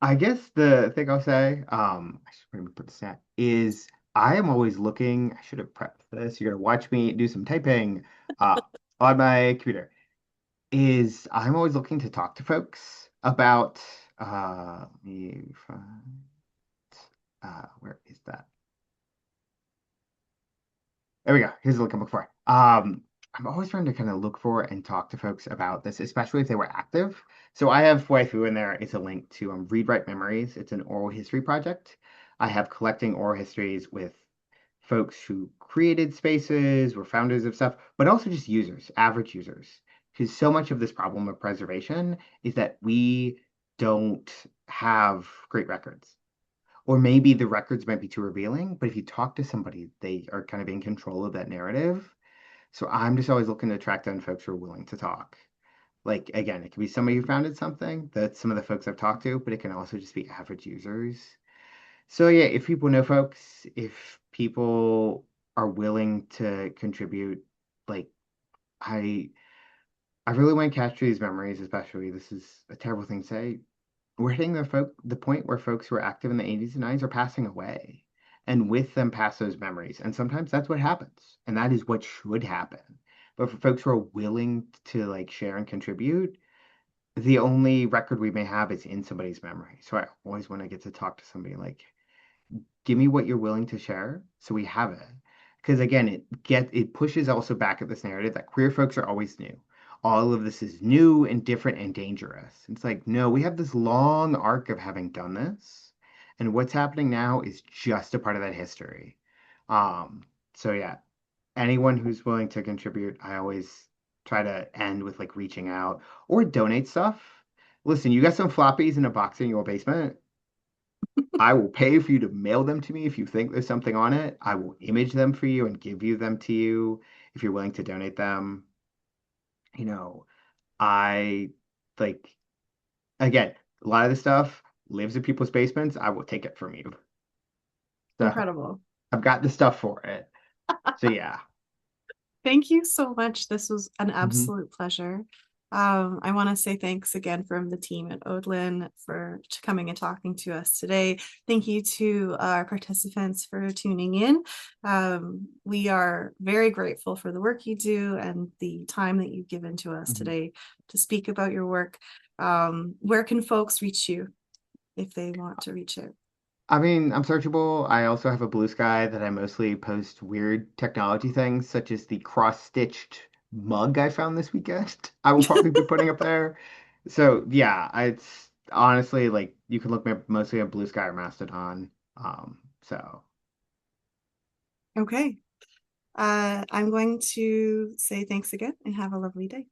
I guess the thing I'll say, I should maybe put this at, is I am always looking. I should have prepped for this. You're gonna watch me do some typing uh, on my computer. Is I'm always looking to talk to folks about let me find, where is that? There we go. Here's the link I'm looking for. I'm always trying to kind of look for and talk to folks about this, especially if they were active. So I have Waifu in there. It's a link to Read Write Memories. It's an oral history project. I have collecting oral histories with folks who created spaces, were founders of stuff, but also just users, average users. Because so much of this problem of preservation is that we don't have great records. Or maybe the records might be too revealing, but if you talk to somebody, they are kind of in control of that narrative. So I'm just always looking to track down folks who are willing to talk. Like, again, it could be somebody who founded something. That's some of the folks I've talked to, but it can also just be average users. So yeah, if people know folks, if people are willing to contribute, like I I really want to capture these memories, especially this is a terrible thing to say. We're hitting the point where folks who are active in the 80s and 90s are passing away. And with them pass those memories. And sometimes that's what happens. And that is what should happen. But for folks who are willing to like share and contribute, the only record we may have is in somebody's memory. So I always want to get to talk to somebody like, give me what you're willing to share so we have it. Because again, it pushes also back at this narrative that queer folks are always new. All of this is new and different and dangerous. It's like, no, we have this long arc of having done this, and what's happening now is just a part of that history. Um, so yeah, anyone who's willing to contribute, I always try to end with like reaching out or donate stuff. Listen, you got some floppies in a box in your basement. I will pay for you to mail them to me if you think there's something on it. I will image them for you and give you them to you if you're willing to donate them. You know, I like, again, a lot of the stuff lives in people's basements. I will take it from you. So Incredible. I've got the stuff for it. So yeah. Thank you so much. This was an Mhm. absolute pleasure. I want to say thanks again from the team at ODLAN for coming and talking to us today. Thank you to our participants for tuning in. We are very grateful for the work you do and the time that you've given to us Mhm. today to speak about your work. Where can folks reach you if they want to reach out? I mean, I'm searchable. I also have a blue sky that I mostly post weird technology things, such as the cross-stitched mug I found this weekend. I will probably be putting up there. So yeah, it's honestly like you can look me up mostly at Blue Sky or Mastodon. So Okay. I'm going to say thanks again and have a lovely day.